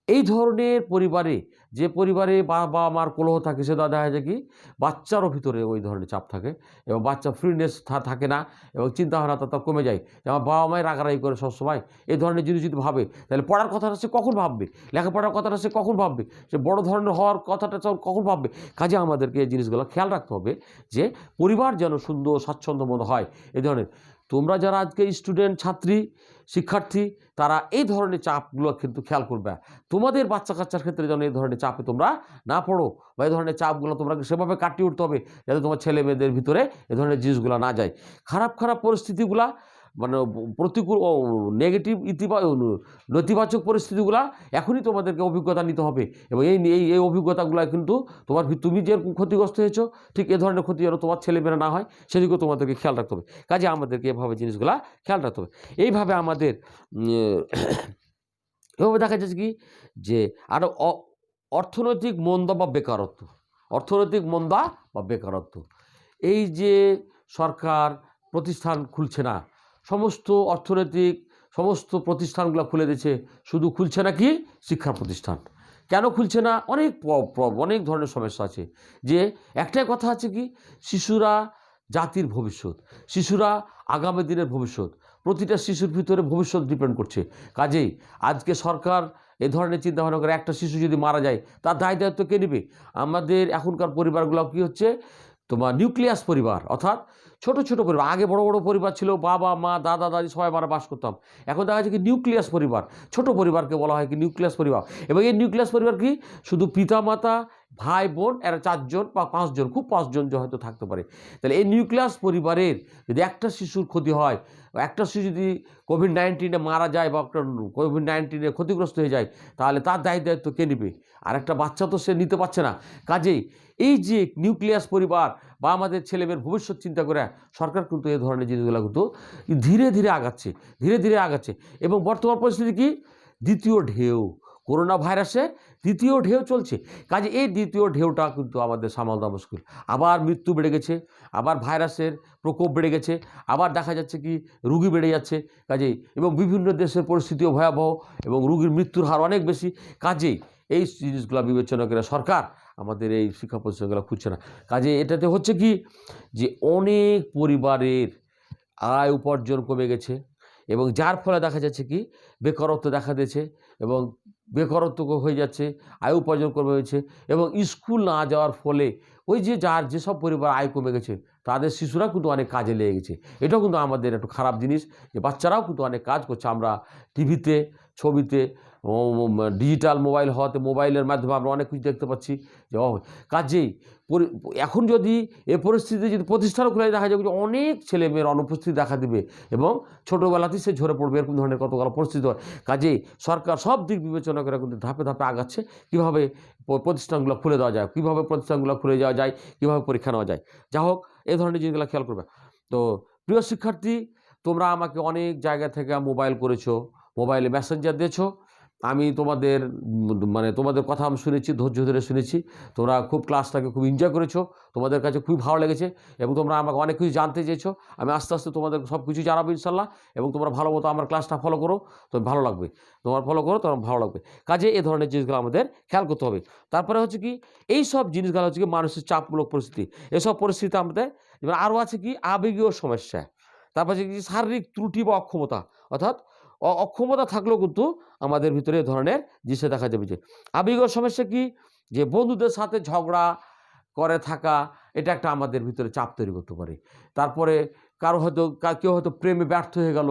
এই ধরনের পরিবারে, যে পরিবারে বাবা মার কলহ থাকে, সেটা দেখা যায় কি বাচ্চারও ভিতরে ওই ধরনের চাপ থাকে এবং বাচ্চা ফ্রিনেস থাকে না এবং চিন্তাভাবনা তার কমে যায়। আমার বাবা মায়ের রাগারাগি করে সবসময় এই ধরনের জিনিস যদি ভাবে, তাহলে পড়ার কথাটা সে কখন ভাববে, লেখাপড়ার কথাটা সে কখন ভাববে, সে বড় ধরনের হওয়ার কথাটা কখন ভাববে। কাজে আমাদেরকে এই জিনিসগুলো খেয়াল রাখতে হবে যে পরিবার যেন সুন্দর স্বাচ্ছন্দ্যময় হয়। এই ধরনের তোমরা যারা আজকে স্টুডেন্ট, ছাত্রী, শিক্ষার্থী, তারা এই ধরনের চাপগুলো কিন্তু খেয়াল করবে। তোমাদের বাচ্চা কাচ্চার ক্ষেত্রে যেন এই ধরনের চাপে তোমরা না পড়ো বা এই ধরনের চাপগুলো তোমরা সেভাবে কাটিয়ে উঠতে হবে যাতে তোমার ছেলে মেয়েদের ভিতরে এ ধরনের জিনিসগুলো না যায়। খারাপ পরিস্থিতিগুলা প্রতিকূল ও নেগেটিভ নেতিবাচক পরিস্থিতিগুলা এখনই তোমাদেরকে অভিজ্ঞতা নিতে হবে এবং এই অভিজ্ঞতাগুলো কিন্তু তুমি যেরকম ক্ষতিগ্রস্ত হয়েছো, ঠিক এ ধরনের ক্ষতি যেন তোমার ছেলেমেয়েরা না হয় সেদিকেও তোমাদেরকে খেয়াল রাখতে হবে। কাজে আমাদেরকে এভাবে জিনিসগুলা খেয়াল রাখতে হবে। এইভাবে আমাদের এভাবে দেখা যাচ্ছে কি যে আরও অর্থনৈতিক মন্দা বা বেকারত্ব, এই যে সরকার প্রতিষ্ঠান খুলছে না, সমস্ত প্রতিষ্ঠানগুলো খুলে দিচ্ছে, শুধু খুলছে না কি শিক্ষা প্রতিষ্ঠান। কেন খুলছে না? অনেক ধরনের সমস্যা আছে। যে একটাই কথা আছে কি শিশুরা জাতির ভবিষ্যৎ, শিশুরা আগামী দিনের ভবিষ্যৎ। প্রতিটা শিশুর ভিতরে ভবিষ্যৎ ডিপেন্ড করছে। কাজেই আজকে সরকার এ ধরনের চিন্তাভাবনা করে, একটা শিশু যদি মারা যায় তার দায়িত্ব কে নেবে? আমাদের এখনকার পরিবারগুলো কী হচ্ছে, তোমার নিউক্লিয়াস পরিবার, অর্থাৎ ছোট ছোট পরিবার। আগে বড় বড় পরিবার ছিল, বাবা মা দাদা দাদি সবাই আমরা বাস করতাম। এখন দেখা যাচ্ছে কি নিউক্লিয়াস পরিবার, ছোট পরিবারকে বলা হয় কি নিউক্লিয়াস পরিবার। এবং এই নিউক্লিয়াস পরিবার কি শুধু পিতা মাতা ভাই বোন এরা 4 জন বা 5 জন, খুব 5 জন হয়তো থাকতে পারে। তাহলে এই নিউক্লিয়াস পরিবারের যদি একটা শিশুর ক্ষতি হয়, একটা শিশু যদি কোভিড-19 মারা যায় বা কোভিড-19 ক্ষতিগ্রস্ত হয়ে যায়, তাহলে তার দায়িত্ব কে নেবে? আর একটা বাচ্চা তো সে নিতে পারছে না। কাজেই এই যে নিউক্লিয়াস পরিবার বা আমাদের ছেলেমেয়ের ভবিষ্যৎ চিন্তা করে সরকার কিন্তু এই ধরনের জিনিসগুলো কিন্তু ধীরে ধীরে আগাচ্ছে। এবং বর্তমান পরিস্থিতি কি, দ্বিতীয় ঢেউ, করোনা ভাইরাসের দ্বিতীয় ঢেউ চলছে। কাজে এই দ্বিতীয় ঢেউটা কিন্তু আমাদের সামাল দেওয়া মুশকিল। আবার মৃত্যু বেড়ে গেছে, আবার ভাইরাসের প্রকোপ বেড়ে গেছে, আবার দেখা যাচ্ছে কি রুগী বেড়ে যাচ্ছে। কাজেই এবং বিভিন্ন দেশের পরিস্থিতিও ভয়াবহ এবং রুগীর মৃত্যুর হার অনেক বেশি। কাজেই এই জিনিসগুলো বিবেচনা করে সরকার আমাদের এই শিক্ষা প্রতিষ্ঠানগুলো খুঁজছে না। কাজে এটাতে হচ্ছে কি যে অনেক পরিবারের আয় উপার্জন কমে গেছে এবং যার ফলে দেখা যাচ্ছে কি বেকারত্ব দেখা দিয়েছে এবং বেকারত্ব হয়ে যাচ্ছে, আয় উপার্জন কমে হয়েছে এবং স্কুল না যাওয়ার ফলে ওই যে যার যেসব পরিবার আয় কমে গেছে তাদের শিশুরা কিন্তু অনেক কাজে লেগে গেছে। এটাও কিন্তু আমাদের একটু খারাপ জিনিস যে বাচ্চারাও কিন্তু অনেক কাজ করছে। আমরা টিভিতে, ছবিতে, ডিজিটাল মোবাইল হওয়াতে মোবাইলের মাধ্যমে আমরা অনেক কিছু দেখতে পাচ্ছি যে কাজেই এখন যদি এ পরিস্থিতি যদি প্রতিষ্ঠানও খুলে দেখা যাবে যে অনেক ছেলে মেয়ের অনুপস্থিতি দেখা দেবে এবং ছোটোবেলাতেই সে ঝরে পড়বে, এরকম ধরনের কতগুলো পরিস্থিতি হয়। কাজেই সরকার সব দিক বিবেচনা করে কিন্তু ধাপে ধাপে আগাচ্ছে কীভাবে প্রতিষ্ঠানগুলো খুলে দেওয়া যায়, কীভাবে প্রতিষ্ঠানগুলো খুলে যাওয়া যায়, কীভাবে পরীক্ষা নেওয়া যায়। যা হোক, এই ধরনের জিনিসগুলো খেয়াল করবে। তো প্রিয় শিক্ষার্থী, তোমরা আমাকে অনেক জায়গা থেকে মোবাইল করেছো, মোবাইলে মেসেঞ্জার দিয়েছো। আমি তোমাদের কথা আমি শুনেছি, ধৈর্য ধরে শুনেছি। তোমরা খুব ক্লাসটাকে খুব এনজয় করেছো, তোমাদের কাছে খুবই ভালো লেগেছে এবং তোমরা আমাকে অনেক কিছু জানতে চেয়েছো। আমি আস্তে আস্তে তোমাদের সব কিছু জানাবো ইনশাল্লাহ। এবং তোমরা ভালো মতো আমার ক্লাসটা ফলো করো, তো ভালো লাগবে। তোমার ফলো করো, তোমার ভালো লাগবে। কাজে এই ধরনের জিনিসগুলো আমাদের খেয়াল করতে হবে। তারপরে হচ্ছে কি এই সব জিনিসগুলো হচ্ছে কি মানসিক চাপমূলক পরিস্থিতি। এসব পরিস্থিতি আমাদের এবার আরও আছে কি আবেগীয় সমস্যা। তারপর হচ্ছে কি শারীরিক ত্রুটি বা অক্ষমতা, অর্থাৎ অক্ষমতা থাকলেও কিন্তু আমাদের ভিতরে এ ধরনের জিনিস দেখা যাবে। যে আবেগীয় সমস্যা কি, যে বন্ধুদের সাথে ঝগড়া করে থাকা, এটা একটা আমাদের ভিতরে চাপ তৈরি করতে পারে। তারপরে কেউ হয়তো প্রেমে ব্যর্থ হয়ে গেল,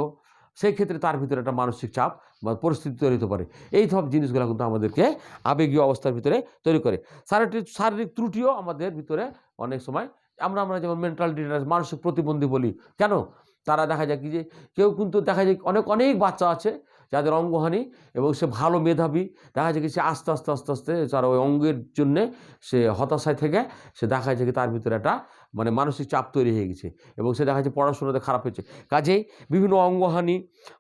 সেই ক্ষেত্রে তার ভিতরে একটা মানসিক চাপ বা পরিস্থিতি তৈরি হতে পারে। এই সব জিনিসগুলো কিন্তু আমাদেরকে আবেগীয় অবস্থার ভিতরে তৈরি করে। শারীরিক ত্রুটিও আমাদের ভিতরে অনেক সময় আমরা যেমন মেন্টাল ডিসঅর্ডার, মানসিক প্রতিবন্ধী বলি কেন, তারা দেখা যায় কি যে কেউ কিন্তু দেখা যায় অনেক বাচ্চা আছে যাদের অঙ্গহানি এবং সে ভালো মেধাবী, দেখা যায় কি সে আস্তে আস্তে তার ওই অঙ্গের জন্যে সে হতাশায় থেকে সে দেখা যায় কি তার ভিতরে একটা মানসিক চাপ তৈরি হয়ে গেছে এবং সে দেখা যাচ্ছে পড়াশোনাতে খারাপ হয়েছে। কাজেই বিভিন্ন অঙ্গহানি,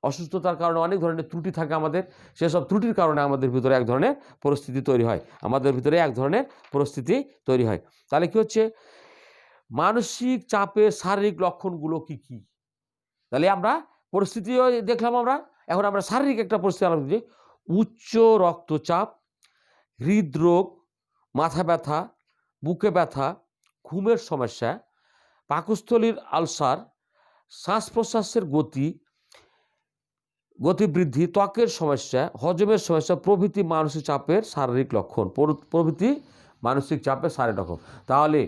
অসুস্থতার কারণে অনেক ধরনের ত্রুটি থাকে আমাদের, সেসব ত্রুটির কারণে আমাদের ভিতরে এক ধরনের পরিস্থিতি তৈরি হয়, তাহলে কি হচ্ছে, মানসিক চাপের শারীরিক লক্ষণগুলো কি কি? তাহলে আমরা পরিস্থিতিও দেখলাম। এখন আমরা শারীরিক একটা পরিস্থিতি আলোচনা করি। উচ্চ রক্তচাপ, হৃদরোগ, মাথা ব্যথা, বুকে ব্যথা, ঘুমের সমস্যা, পাকস্থলীর আলসার, শ্বাস প্রশ্বাসের গতিবৃদ্ধি, ত্বকের সমস্যা, হজমের সমস্যা প্রভৃতি মানসিক চাপের শারীরিক লক্ষণ। তাহলে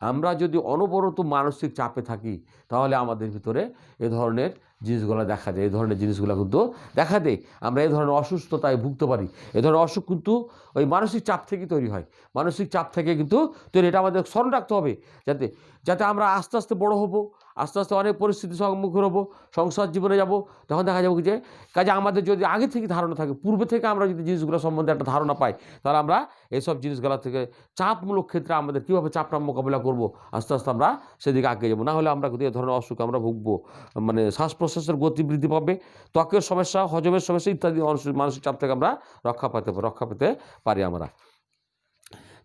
আমরা যদি অনবরত মানসিক চাপে থাকি তাহলে আমাদের ভিতরে এ ধরনের জিনিসগুলো দেখা যায়, কিন্তু দেখা দেয়। আমরা এই ধরনের অসুস্থতায় ভুগতে পারি। এ ধরনের অসুখ কিন্তু ওই মানসিক চাপ থেকে তৈরি হয়, এটা আমাদের স্মরণ রাখতে হবে, যাতে আমরা আস্তে আস্তে বড় হব, আস্তে আস্তে অনেক পরিস্থিতির সম্মুখীন হব, সংসার জীবনে যাব, তখন দেখা যাবে যে কাজে আমাদের যদি আগে থেকে ধারণা থাকে, পূর্বে থেকে আমরা যদি জিনিসগুলো সম্বন্ধে একটা ধারণা পাই, তাহলে আমরা এইসব জিনিসগুলো থেকে চাপমূলক ক্ষেত্রে আমাদের কীভাবে চাপটা মোকাবিলা করব, আস্তে আস্তে আমরা সেদিকে আগে যাবো। না হলে আমরা কিন্তু এ ধরনের অসুখ আমরা ভুগবো, শ্বাস প্রশ্বাসের গতি বৃদ্ধি পাবে, ত্বকের সমস্যা, হজমের সমস্যা ইত্যাদি মানসিক চাপ থেকে আমরা রক্ষা পেতে পারি আমরা।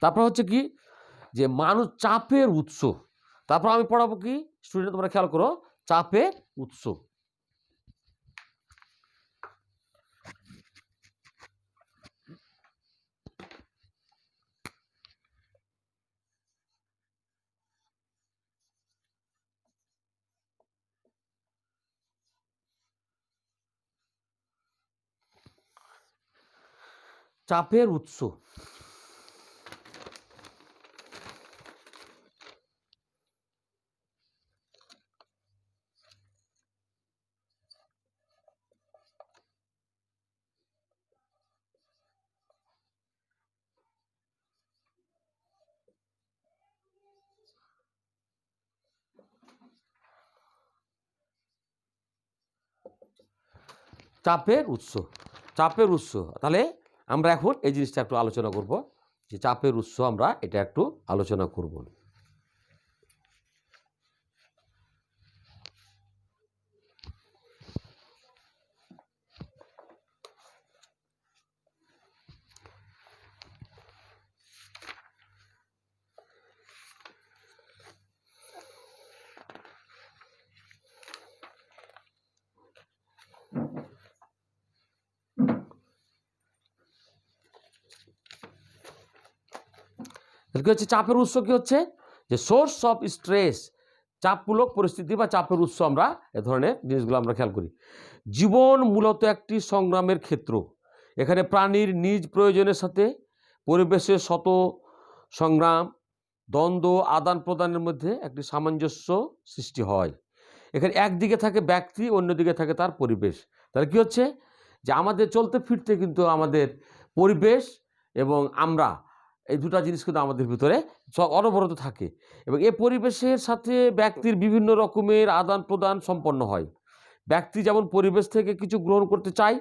তারপর হচ্ছে কি যে চাপের উৎস। তারপর আমি পড়াবো কি স্টুডেন্ট, তোমরা খেয়াল করো, চাপের উৎস। চাপের উৎস। চাপের উৎস, চাপের উৎস। তাহলে আমরা এখন এই জিনিসটা একটু আলোচনা করব, যে চাপের উৎস আমরা এটা একটু আলোচনা করব। কি হচ্ছে চাপের উৎস? কি হচ্ছে যে সোর্স অফ স্ট্রেস, চাপমূলক পরিস্থিতি বা চাপের উৎস। আমরা এ ধরনের জিনিসগুলো আমরা খেয়াল করি। জীবন মূলত একটি সংগ্রামের ক্ষেত্র। এখানে প্রাণীর নিজ প্রয়োজনের সাথে পরিবেশের শত সংগ্রাম, দ্বন্দ্ব, আদান প্রদানের মধ্যে একটি সামঞ্জস্য সৃষ্টি হয়। এখানে একদিকে থাকে ব্যক্তি, অন্যদিকে থাকে তার পরিবেশ। তাহলে কি হচ্ছে যে আমাদের চলতে ফিরতে কিন্তু আমাদের পরিবেশ এবং আমরা, এই দুটো জিনিস কিন্তু আমাদের ভিতরে অনবরত থাকে, এবং এই পরিবেশের সাথে ব্যক্তির বিভিন্ন রকমের আদান প্রদান সম্পন্ন হয়। ব্যক্তি যেমন পরিবেশ থেকে কিছু গ্রহণ করতে চায়,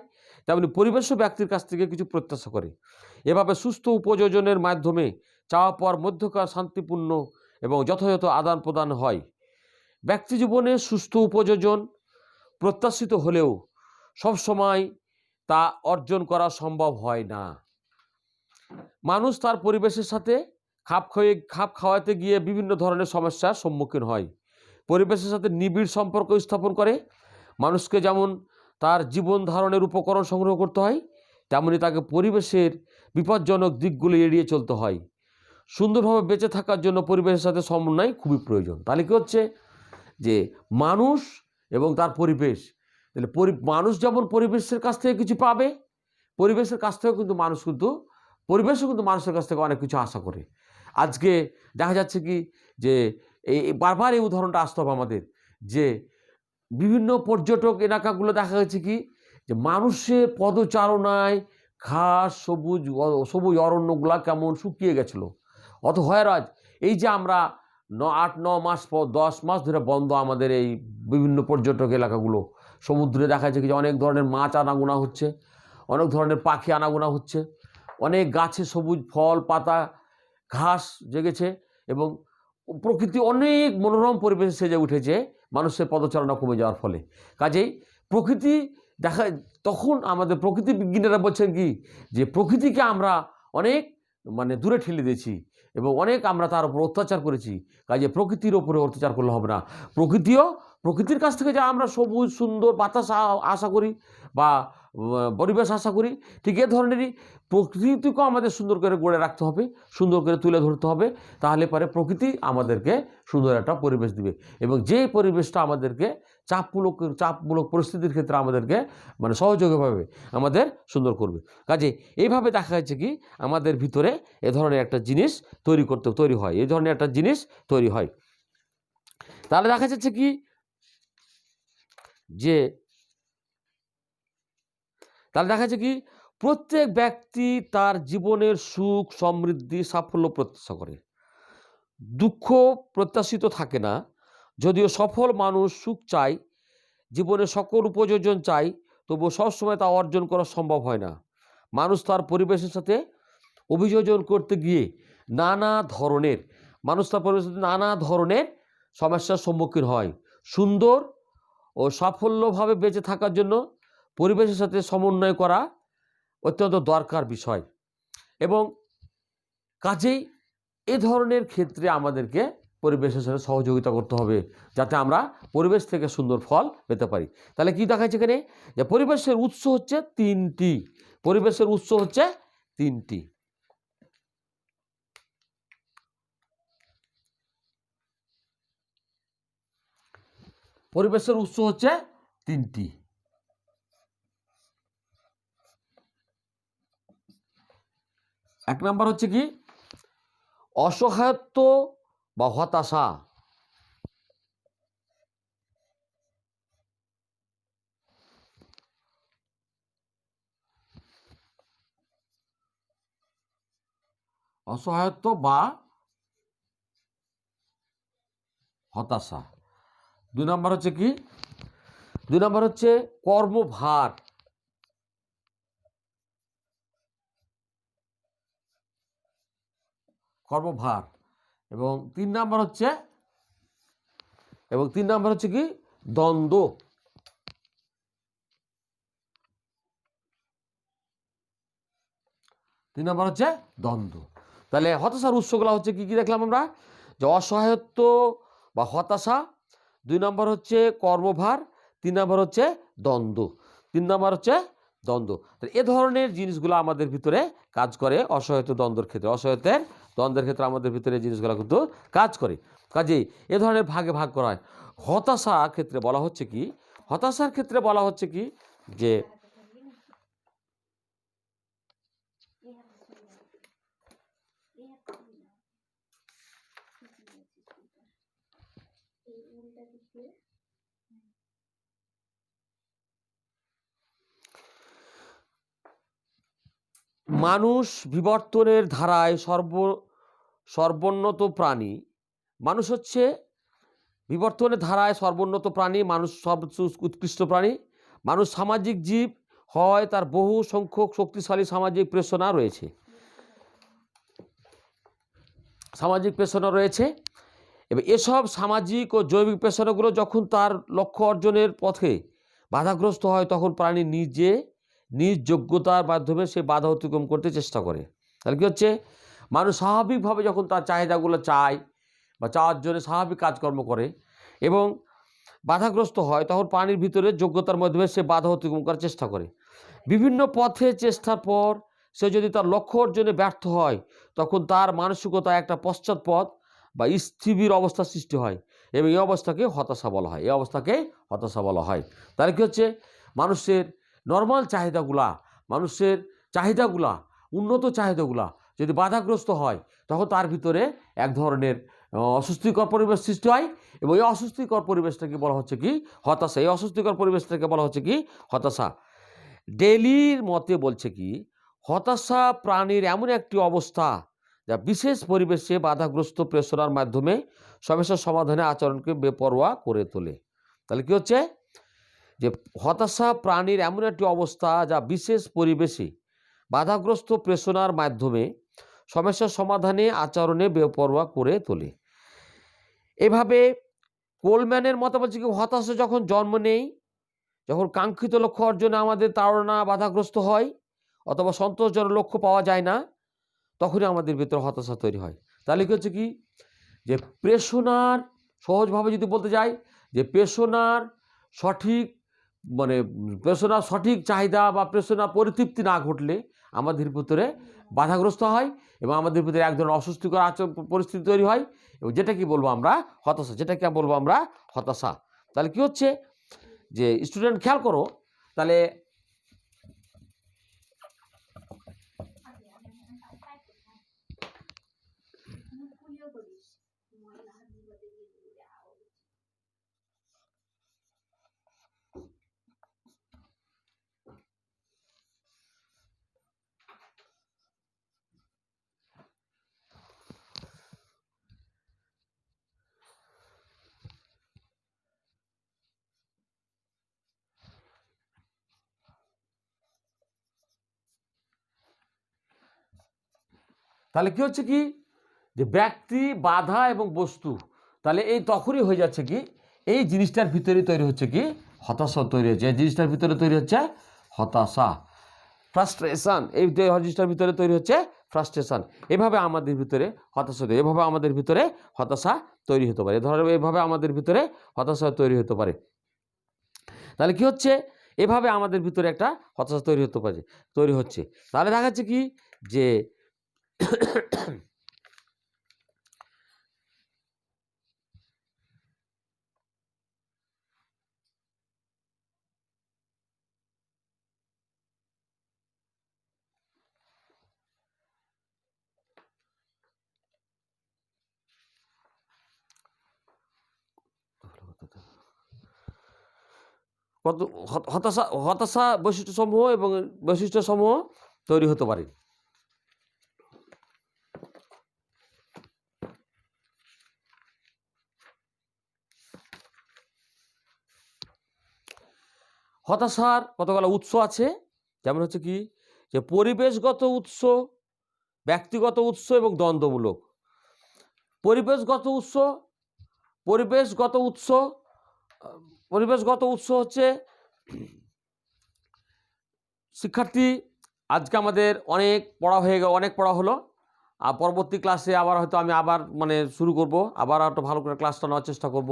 তেমনি পরিবেশও ব্যক্তির কাছ থেকে কিছু প্রত্যাশা করে। এভাবে সুস্থ উপযোজনের মাধ্যমে চাওয়া পাওয়ার মধ্যকার শান্তিপূর্ণ এবং যথাযথ আদান প্রদান হয়। ব্যক্তি জীবনে সুস্থ উপযোজন প্রত্যাশিত হলেও সবসময় তা অর্জন করা সম্ভব হয় না। মানুষ তার পরিবেশের সাথে খাপ খাওয়াতে গিয়ে বিভিন্ন ধরনের সমস্যার সম্মুখীন হয়। পরিবেশের সাথে নিবিড় সম্পর্ক স্থাপন করে মানুষকে যেমন তার জীবন ধারণের উপকরণ সংগ্রহ করতে হয়, তেমনি তাকে পরিবেশের বিপজ্জনক দিকগুলি এড়িয়ে চলতে হয়। সুন্দরভাবে বেঁচে থাকার জন্য পরিবেশের সাথে সমন্বয় খুবই প্রয়োজন। তাহলে কী হচ্ছে যে মানুষ এবং তার পরিবেশ, তাহলে মানুষ যেমন পরিবেশের কাছ থেকে কিছু পাবে, পরিবেশের কাছ থেকেও কিন্তু মানুষ কিন্তু, পরিবেশও কিন্তু মানুষের কাছ থেকে অনেক কিছু আশা করে। আজকে দেখা যাচ্ছে কি যে এই বারবার এই উদাহরণটা আসতে হবে আমাদের, যে বিভিন্ন পর্যটক এলাকাগুলো দেখা যাচ্ছে কি যে মানুষের পদচারণায় ঘাস, সবুজ অরণ্যগুলা কেমন শুকিয়ে গেছিলো। অত হয়রাজ, এই যে আমরা 8-9 মাস পর 10 মাস ধরে বন্ধ আমাদের এই বিভিন্ন পর্যটক এলাকাগুলো, সমুদ্রে দেখা যাচ্ছে কি যে অনেক ধরনের মাছ আনাগোনা হচ্ছে, অনেক ধরনের পাখি আনাগোনা হচ্ছে, অনেক গাছে সবুজ ফল পাতা ঘাস জেগেছে, এবং প্রকৃতি অনেক মনোরম পরিবেশে সেজে উঠেছে মানুষের পদচারণা কমে যাওয়ার ফলে। কাজেই প্রকৃতি দেখা, তখন আমাদের প্রকৃতি বিজ্ঞানীরা বলছেন কি যে প্রকৃতিকে আমরা অনেক দূরে ঠেলে দিয়েছি এবং অনেক আমরা তার উপর অত্যাচার করেছি। কাজে প্রকৃতির ওপরে অত্যাচার করলে হবে না। প্রকৃতির কাছ থেকে যা আমরা সবুজ সুন্দর বাতাস আশা করি বা পরিবেশ আশা করি, ঠিক এ ধরনেরই প্রকৃতিকেও আমাদের সুন্দর করে গড়ে রাখতে হবে, সুন্দর করে তুলে ধরতে হবে। তাহলে পরে প্রকৃতি আমাদেরকে সুন্দর একটা পরিবেশ দিবে, এবং যেই পরিবেশটা আমাদেরকে চাপমূলক পরিস্থিতির ক্ষেত্রে আমাদেরকে সহযোগীভাবে আমাদের সুন্দর করবে। কাজে এইভাবে দেখা যাচ্ছে কি আমাদের ভিতরে এ ধরনের একটা জিনিস তৈরি হয়, এই ধরনের একটা জিনিস তৈরি হয়। তাহলে দেখা যাচ্ছে কি যে প্রত্যেক ব্যক্তি তার জীবনের সুখ, সমৃদ্ধি, সাফল্য প্রত্যাশা করে। দুঃখ প্রত্যাশিত থাকে না। যদিও সফল মানুষ সুখ চায়, জীবনে সকল উপযোজন চাই, তবুও সবসময় তা অর্জন করা সম্ভব হয় না। মানুষ তার পরিবেশের সাথে অভিযোজন করতে গিয়ে নানা ধরনের সমস্যার সম্মুখীন হয়। সুন্দর ও সাফল্যভাবে বেঁচে থাকার জন্য পরিবেশের সাথে সমন্বয় করা অত্যন্ত দরকার বিষয়, এবং কাজেই এ ধরনের ক্ষেত্রে আমাদেরকে পরিবেশের সাথে সহযোগিতা করতে হবে, যাতে আমরা পরিবেশ থেকে সুন্দর ফল পেতে পারি। তাহলে কি দেখা যাচ্ছে এখানে যে পরিবেশের উৎস হচ্ছে তিনটি। পরিবেশের উৎস হচ্ছে তিনটি। পরিবেশের উৎস হচ্ছে তিনটি। এক নাম্বার হচ্ছে কি অসহায়ত্ব বা হতাশা। অসহায়ত্ব বা হতাশা। 2 নম্বর হচ্ছে কি 2 নম্বর হচ্ছে কর্মভার। কর্মভার এবং 3 নম্বর হচ্ছে কি দ্বন্দ্ব। 3 নম্বর হচ্ছে দ্বন্দ্ব। তাহলে হতাশার উৎসগুলো হচ্ছে কি কি দেখলাম আমরা, যে অসহায়ত্ব বা হতাশা, 2 নম্বর হচ্ছে কর্মভার, 3 নম্বর হচ্ছে দ্বন্দ্ব। 3 নম্বর হচ্ছে দ্বন্দ্ব। এ ধরনের জিনিসগুলো আমাদের ভিতরে কাজ করে অসহায়ত্ব দ্বন্দ্বের ক্ষেত্রে। অসহায়ত্বের দ্বন্দ্বের ক্ষেত্রে আমাদের ভিতরে জিনিসগুলো কিন্তু কাজ করে। কাজেই এ ধরনের ভাগে ভাগ করা হয়। হতাশার ক্ষেত্রে বলা হচ্ছে কি যে মানুষ বিবর্তনের ধারায় সর্বোন্নত প্রাণী। মানুষ হচ্ছে বিবর্তনের ধারায় সর্বোন্নত প্রাণী। মানুষ সবচেয়ে উৎকৃষ্ট প্রাণী। মানুষ সামাজিক জীব হয়, তার বহু সংখ্যক শক্তিশালী সামাজিক প্রেষণা রয়েছে। এবং এসব সামাজিক ও জৈবিক প্রেষণাগুলো যখন তার লক্ষ্য অর্জনের পথে বাধাগ্রস্ত হয়, তখন প্রাণী নিজ যোগ্যতার মাধ্যমে সে বাধা অতিক্রম করতে চেষ্টা করে। তাহলে কী হচ্ছে, মানুষ স্বাভাবিকভাবে যখন তার চাহিদাগুলো চায় বা চাওয়ার জন্য স্বাভাবিক কাজকর্ম করে এবং বাধাগ্রস্ত হয়, তখন প্রাণীর ভিতরে যোগ্যতার মাধ্যমে সে বাধা অতিক্রম করার চেষ্টা করে। বিভিন্ন পথে চেষ্টার পর সে যদি তার লক্ষ্য অর্জনে ব্যর্থ হয়, তখন তার মানসিকতায় একটা পশ্চাৎপদ বা স্থির অবস্থা সৃষ্টি হয় এবং এই অবস্থাকে হতাশা বলা হয়। তাহলে কী হচ্ছে, মানুষের নর্মাল চাহিদাগুলা, উন্নত চাহিদাগুলা যদি বাধাগ্রস্ত হয়, তখন তার ভিতরে এক ধরনের অস্বস্তিকর পরিবেশ সৃষ্টি হয় এবং এই অস্বস্তিকর পরিবেশটাকে বলা হচ্ছে কি হতাশা। ডেলির মতে বলছে কি, হতাশা প্রাণীর এমন একটি অবস্থা যা বিশেষ পরিবেশে বাধাগ্রস্ত প্রেষণার মাধ্যমে সমস্যার সমাধানে আচরণকে বেপরোয়া করে তোলে। তাহলে কি হচ্ছে, যে হতাশা প্রাণীর এমন একটি অবস্থা যা বিশেষ পরিবেশে বাধাগ্রস্ত প্রেষণার মাধ্যমে সমস্যার সমাধানে আচরণে বেপরোয়া করে তোলে। এভাবে কোলম্যানের মতে বলছে কি, হতাশা যখন জন্ম নেই, যখন কাঙ্ক্ষিত লক্ষ্য অর্জনে আমাদের তাড়না বাধাগ্রস্ত হয় অথবা সন্তোষজনক লক্ষ্য পাওয়া যায় না, তখনই আমাদের ভিতরে হতাশা তৈরি হয়। তাহলে কি হচ্ছে কি, যে প্রেষণার, সহজভাবে যদি বলতে যাই, যে প্রেষণার সঠিক চাহিদা বা প্রেষণার পরিতৃপ্তি না ঘটলে আমাদের ভিতরে বাধাগ্রস্ত হয় এবং আমাদের ভিতরে এক ধরনের অস্বস্তিকর পরিস্থিতি তৈরি হয় এবং যেটাকে বলবো আমরা হতাশা। তাহলে কি হচ্ছে, যে স্টুডেন্ট খেয়াল করো, তাহলে কি হচ্ছে কি, যে ব্যক্তি, বাধা এবং বস্তু, তাহলে এই তখনই হয়ে যাচ্ছে কি, এই জিনিসটার ভিতরে তৈরি হচ্ছে কি হতাশা তৈরি হচ্ছে। এই জিনিসটার ভিতরে তৈরি হচ্ছে হতাশা, ফ্রাস্ট্রেশন। এই জিনিসটার ভিতরে তৈরি হচ্ছে ফ্রাস্ট্রেশন। এভাবে আমাদের ভিতরে হতাশা তৈরি হতে পারে। এভাবে আমাদের ভিতরে হতাশা তৈরি হতে পারে। তাহলে কি হচ্ছে, এভাবে আমাদের ভিতরে একটা হতাশা তৈরি হচ্ছে। তাহলে দেখা যাচ্ছে কি, যে কত হতাশা হতাশা বৈশিষ্ট্যসমূহ এবং বৈশিষ্ট্যসমূহ তৈরি হতে পারে। হতাশার কতগুলো উৎস আছে, যেমন হচ্ছে কি যে পরিবেশগত উৎস, ব্যক্তিগত উৎস এবং দ্বন্দ্বমূলক। পরিবেশগত উৎস পরিবেশগত উৎস পরিবেশগত উৎস হচ্ছে শিক্ষার্থী, আজকে আমাদের অনেক পড়া হয়ে গেল, অনেক পড়া হলো, আর পরবর্তী ক্লাসে আবার হয়তো আমি আবার শুরু করব, আবার একটু ভালো করে ক্লাসটা নেওয়ার চেষ্টা করব,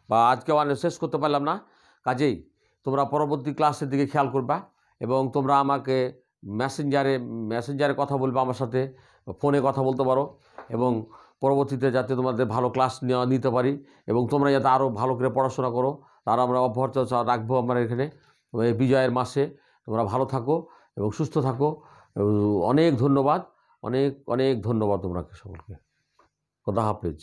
বা আজকে শেষ করতে পারলাম না। কাজেই তোমরা পরবর্তী ক্লাসের দিকে খেয়াল করবা এবং তোমরা আমাকে মেসেঞ্জারে কথা বলবে, আমার সাথে ফোনে কথা বলতে পারো, এবং পরবর্তীতে যাতে তোমাদের ভালো ক্লাস নিতে পারি এবং তোমরা যাতে আরও ভালো করে পড়াশোনা করো তার আমরা অব্যাহত রাখবো। আমরা এখানে বিজয়ের মাসে তোমরা ভালো থাকো এবং সুস্থ থাকো। অনেক ধন্যবাদ, অনেক অনেক ধন্যবাদ তোমরা সকলকে। খোদা হাফেজ।